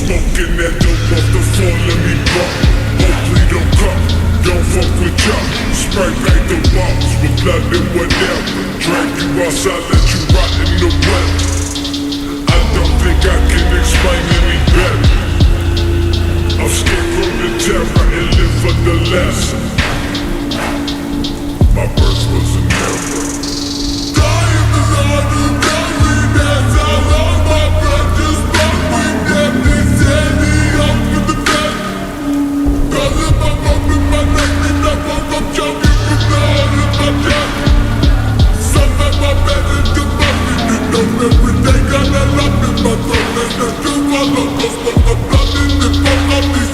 smoking that dope off the floor, let me bump. Hopefully don't come, don't fuck with y'all. Spray paint the walls with blood and whatever. Drag you outside, let you rot in the weather. I don't think I can explain any better. I'm scared from the terror and live for the lesson. My birth was a never. Dying beside the belly, that's how long my breath just broke. We get this sandy up with the dead. Cause if I'm up in my neck, and I woke up choking from the heart in my chest. Some of my bed is just busting, you know every day got a lump in my throat. And the truth I love, cause what I'm running is fuck up these